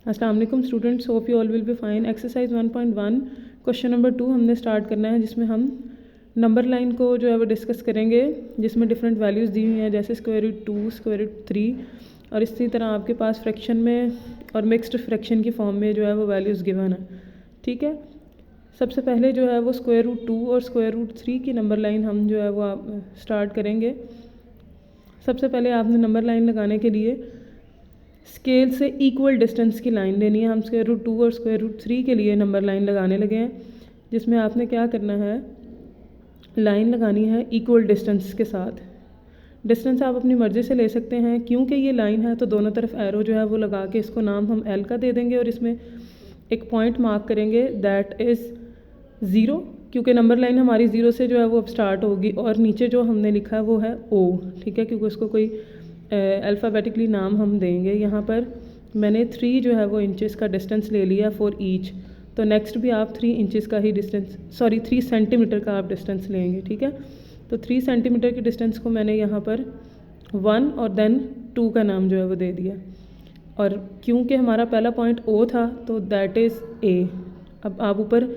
अस्सलाम वालेकुम students, hope you all will be fine. Exercise 1.1 question number 2 हमने start करना है, जिसमें हम नंबर लाइन को जो है वो डिस्कस करेंगे, जिसमें डिफरेंट वैल्यूज़ दी हुई हैं, जैसे स्क्वायर रूट 2, स्क्वायर रूट 3 और इसी तरह आपके पास फ्रैक्शन में और मिक्स्ड फ्रैक्शन की फॉर्म में जो है वो वैल्यूज़ गिवन है। ठीक है, सबसे पहले जो है वो स्क्वायर रूट 2 और स्क्वायर रूट 3 की नंबर लाइन हम जो है वो स्टार्ट करेंगे। सबसे पहले आपने नंबर लाइन लगाने के लिए स्केल से इक्वल डिस्टेंस की लाइन लेनी है। हम स्क्वायर रूट 2 और स्क्वायर रूट 3 के लिए नंबर लाइन लगाने लगे हैं, जिसमें आपने क्या करना है, लाइन लगानी है इक्वल डिस्टेंस के साथ। डिस्टेंस आप अपनी मर्ज़ी से ले सकते हैं, क्योंकि ये लाइन है तो दोनों तरफ एरो जो है वो लगा के इसको नाम हम एल का दे देंगे और इसमें एक पॉइंट मार्क करेंगे दैट इज़ 0, क्योंकि नंबर लाइन हमारी 0 से जो है वो अब स्टार्ट होगी और नीचे जो हमने लिखा है वो है ओ। ठीक है, क्योंकि उसको कोई अल्फ़ाबेटिकली नाम हम देंगे। यहाँ पर मैंने 3 जो है वो इंचेस का डिस्टेंस ले लिया फॉर ईच, तो नेक्स्ट भी आप 3 इंचेस का ही डिस्टेंस 3 सेंटीमीटर का आप डिस्टेंस लेंगे। ठीक है, तो 3 सेंटीमीटर के डिस्टेंस को मैंने यहाँ पर 1 और देन 2 का नाम जो है वो दे दिया, और क्योंकि हमारा पहला पॉइंट ओ था तो दैट इज़ ए। अब आप ऊपर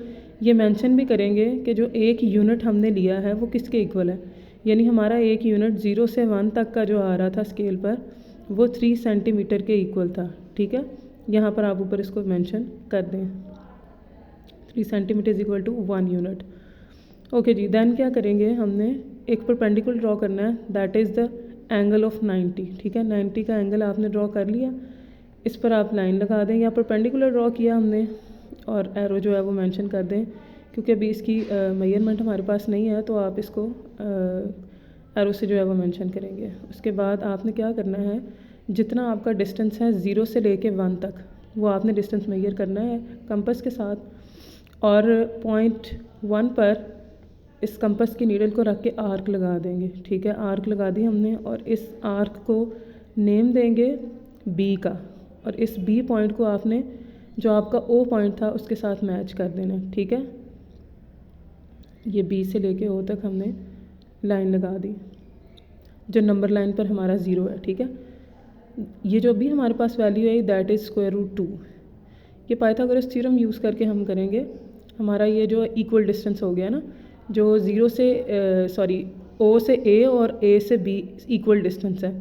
ये मेंशन भी करेंगे कि जो एक यूनिट हमने लिया है वो किसके इक्वल है, यानी हमारा एक यूनिट 0 से 1 तक का जो आ रहा था स्केल पर वो 3 सेंटीमीटर के इक्वल था। ठीक है, यहाँ पर आप ऊपर इसको मेंशन कर दें, 3 centimetre is equal to 1 unit. Okay जी, देन क्या करेंगे, हमने एक परपेंडिकुलर ड्रॉ करना है that is the angle of 90। ठीक है, 90 का एंगल आपने ड्रॉ कर लिया, इस पर आप लाइन लगा दें, या परपेंडिकुलर ड्रॉ किया हमने और एरो जो है वो मेंशन कर दें, क्योंकि अभी इसकी मेजरमेंट हमारे पास नहीं है तो आप इसको एरो से जो है वो मेंशन करेंगे। उसके बाद आपने क्या करना है, जितना आपका डिस्टेंस है 0 से लेके 1 तक वो आपने डिस्टेंस मेजर करना है कंपास के साथ, और पॉइंट 1 पर इस कंपास की नीडल को रख के आर्क लगा देंगे। ठीक है, आर्क लगा दी हमने और इस आर्क को नेम देंगे बी का, और इस बी पॉइंट को आपने जो आपका ओ पॉइंट था उसके साथ मैच कर देना। ठीक है, ये बी से लेके ओ तक हमने लाइन लगा दी जो नंबर लाइन पर हमारा 0 है। ठीक है, ये जो भी हमारे पास वैल्यू है दैट इज़ स्क्वायर रूट 2। ये पाइथागोरस थ्योरम यूज़ करके हम करेंगे। हमारा ये जो इक्वल डिस्टेंस हो गया ना, जो 0 से ओ से ए और ए से बी इक्वल डिस्टेंस है,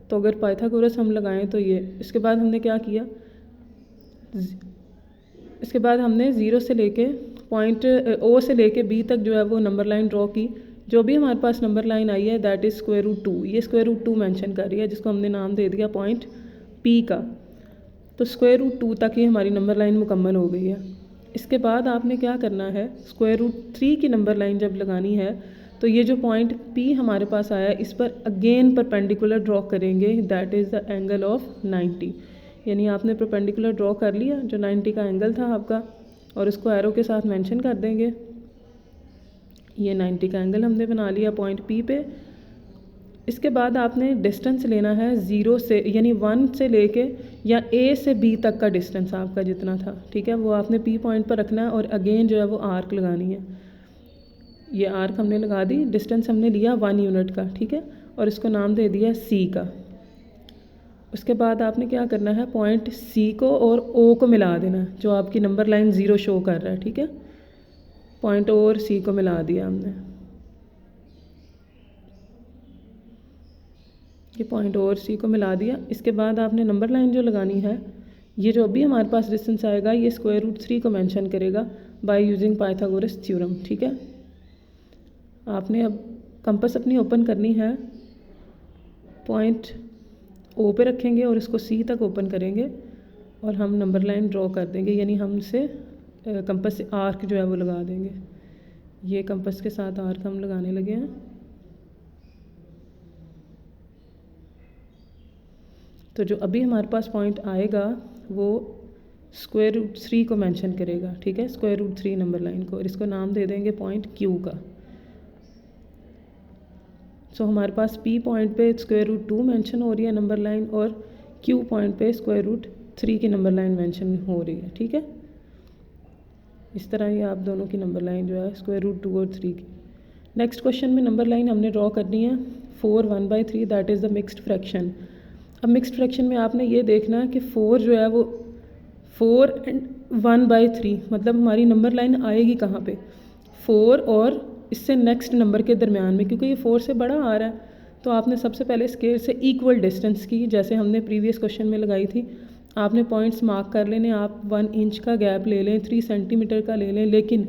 तो अगर पाइथागोरस हम लगाएं तो ये, इसके बाद हमने क्या किया, इसके बाद हमने 0 से लेके पॉइंट ओ से लेके बी तक जो है वो नंबर लाइन ड्रॉ की। जो भी हमारे पास नंबर लाइन आई है दैट इज़ स्क्वायर रूट 2, ये स्क्वायर रूट 2 मेंशन कर रही है, जिसको हमने नाम दे दिया पॉइंट पी का। तो स्क्वायर रूट 2 तक ही हमारी नंबर लाइन मुकम्मल हो गई है। इसके बाद आपने क्या करना है, स्क्वायर रूट 3 की नंबर लाइन जब लगानी है तो ये जो पॉइंट पी हमारे पास आया इस पर अगेन परपेंडिकुलर ड्रॉ करेंगे that is the angle of 90। यानी आपने परपेंडिकुलर ड्रॉ कर लिया जो 90 का एंगल था आपका, और उसको एरो के साथ मेंशन कर देंगे। ये 90 का एंगल हमने बना लिया पॉइंट पी पे। इसके बाद आपने डिस्टेंस लेना है 0 से, यानी 1 से लेके या ए से बी तक का डिस्टेंस आपका जितना था। ठीक है, वो आपने पी पॉइंट पर रखना है और अगेन जो है वो आर्क लगानी है। ये आर्क हमने लगा दी, डिस्टेंस हमने लिया 1 यूनिट का। ठीक है, और इसको नाम दे दिया सी का। उसके बाद आपने क्या करना है, पॉइंट सी को और ओ को मिला देना, जो आपकी नंबर लाइन 0 शो कर रहा है। ठीक है, पॉइंट ओ और सी को मिला दिया हमने, ये पॉइंट ओ और सी को मिला दिया। इसके बाद आपने नंबर लाइन जो लगानी है, ये जो अभी हमारे पास डिस्टेंस आएगा ये स्क्वायर रूट 3 को मेंशन करेगा बाय यूजिंग पाइथागोरस थ्योरम। ठीक है, आपने अब कंपास अपनी ओपन करनी है, पॉइंट ओ पे रखेंगे और इसको सी तक ओपन करेंगे और हम नंबर लाइन ड्रॉ कर देंगे, यानी हमसे कंपास से आर्क जो है वो लगा देंगे। ये कंपास के साथ आर्क हम लगाने लगे हैं। तो जो अभी हमारे पास पॉइंट आएगा वो स्क्वायर रूट 3 को मेंशन करेगा। ठीक है, स्क्वायर रूट 3 नंबर लाइन को, और इसको नाम दे देंगे पॉइंट क्यू का। सो हमारे पास पी पॉइंट पे स्क्वायर रूट 2 मेंशन हो रही है नंबर लाइन, और क्यू पॉइंट पे स्क्वायर रूट 3 की नंबर लाइन मेंशन हो रही है। ठीक है, इस तरह ये आप दोनों की नंबर लाइन जो है स्क्वायर रूट 2 और 3 की। नेक्स्ट क्वेश्चन में नंबर लाइन हमने ड्रॉ करनी है 4 1/3 that is the mixed fraction. अब मिक्स्ड फ्रैक्शन में आपने ये देखना है कि 4 जो है वो 4 एंड 1/3, मतलब हमारी नंबर लाइन आएगी कहाँ पे, 4 और इससे नेक्स्ट नंबर के दरमियान में, क्योंकि ये 4 से बड़ा आ रहा है तो आपने सबसे पहले स्केल से इक्वल डिस्टेंस की, जैसे हमने प्रीवियस क्वेश्चन में लगाई थी। आपने पॉइंट्स मार्क कर लेने, आप 1 इंच का गैप ले लें, 3 सेंटीमीटर का ले लें, लेकिन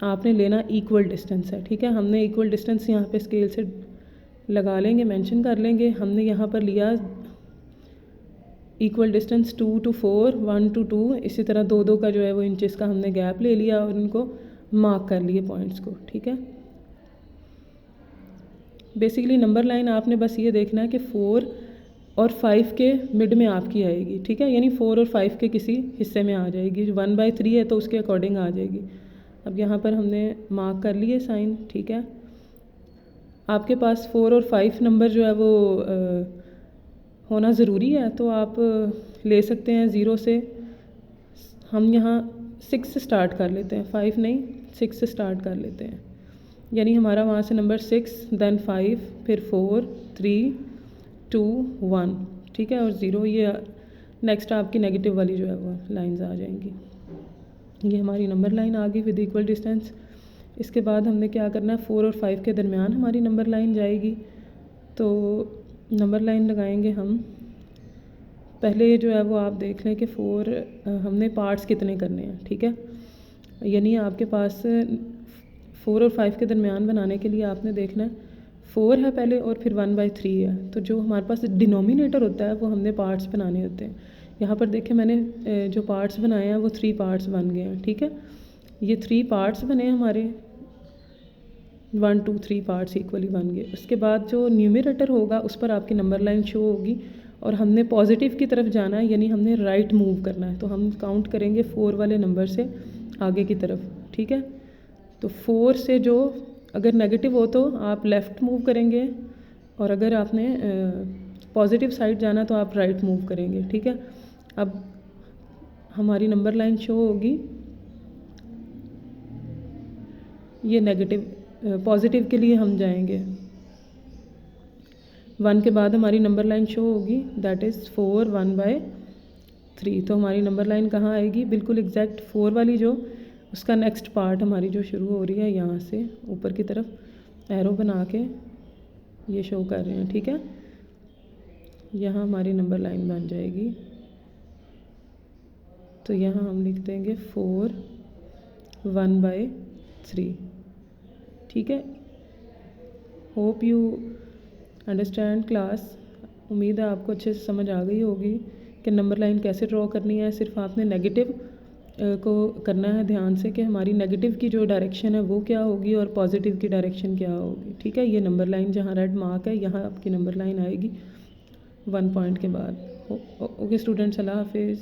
आपने लेना इक्वल डिस्टेंस है, ठीक है। हमने इक्वल डिस्टेंस यहाँ पे स्केल से लगा लेंगे, मेंशन कर लेंगे। हमने यहाँ पर लिया इक्वल डिस्टेंस 2 to 4, 1 to 2, इसी तरह 2-2 का जो है वो इंचेस का हमने गैप ले लिया और इनको मार्क कर लिए पॉइंट्स को, ठीक है। बेसिकली नंबर लाइन आपने बस ये देखना है कि 4 और 5 के मिड में आपकी आएगी, ठीक है, यानी 4 और 5 के किसी हिस्से में आ जाएगी। 1/3 है तो उसके अकॉर्डिंग आ जाएगी। अब यहाँ पर हमने मार्क कर लिए साइन, ठीक है। आपके पास 4 और 5 नंबर जो है वो होना ज़रूरी है, तो आप ले सकते हैं 0 से। हम यहाँ 6 से स्टार्ट कर लेते हैं, 5 नहीं 6 से स्टार्ट कर लेते हैं, यानी हमारा वहाँ से नंबर 6, देन 5, फिर 4, 3, 2, 1, ठीक है, और 0। ये नेक्स्ट आपकी नेगेटिव वाली जो है वो लाइंस आ जाएंगी। ये हमारी नंबर लाइन आ गई विद इक्वल डिस्टेंस। इसके बाद हमने क्या करना है, 4 और 5 के दरमियान हमारी नंबर लाइन जाएगी। तो नंबर लाइन लगाएंगे हम। पहले जो है वो आप देख लें कि 4 हमने पार्ट्स कितने करने हैं, ठीक है। यानी आपके पास 4 और 5 के दरमियान बनाने के लिए आपने देखना है 4 है पहले और फिर 1/3 है। तो जो हमारे पास डिनोमिनेटर होता है वो हमने पार्ट्स बनाने होते हैं। यहाँ पर देखें मैंने जो पार्ट्स बनाए हैं वो 3 पार्ट्स बन गए हैं, ठीक है। ये 3 पार्ट्स बने हमारे, 1 2 3 पार्ट्स इक्वली बन गए। उसके बाद जो न्यूमरेटर होगा उस पर आपकी नंबर लाइन शो होगी और हमने पॉजिटिव की तरफ जाना है, यानी हमने राइट मूव करना है। तो हम काउंट करेंगे 4 वाले नंबर से आगे की तरफ, ठीक है। तो 4 से जो अगर नेगेटिव हो तो आप लेफ़्ट मूव करेंगे और अगर आपने पॉजिटिव साइड जाना तो आप राइट मूव करेंगे, ठीक है। अब हमारी नंबर लाइन शो होगी, ये नेगेटिव, पॉजिटिव के लिए हम जाएंगे। 1 के बाद हमारी नंबर लाइन शो होगी, दैट इज़ 4 1/3। तो हमारी नंबर लाइन कहाँ आएगी, बिल्कुल एग्जैक्ट 4 वाली जो उसका नेक्स्ट पार्ट हमारी जो शुरू हो रही है यहाँ से ऊपर की तरफ एरो बना के ये शो कर रहे हैं, ठीक है। यहाँ हमारी नंबर लाइन बन जाएगी। तो यहाँ हम लिख देंगे 4 1/3, ठीक है। Hope you understand class. उम्मीद है आपको अच्छे से समझ आ गई होगी कि नंबर लाइन कैसे ड्रॉ करनी है। सिर्फ आपने नेगेटिव को करना है ध्यान से कि हमारी नेगेटिव की जो डायरेक्शन है वो क्या होगी और पॉजिटिव की डायरेक्शन क्या होगी, ठीक है। ये नंबर लाइन जहाँ रेड मार्क है यहाँ आपकी नंबर लाइन आएगी 1 पॉइंट के बाद। ओके स्टूडेंट्स, अल्लाह हाफिज़।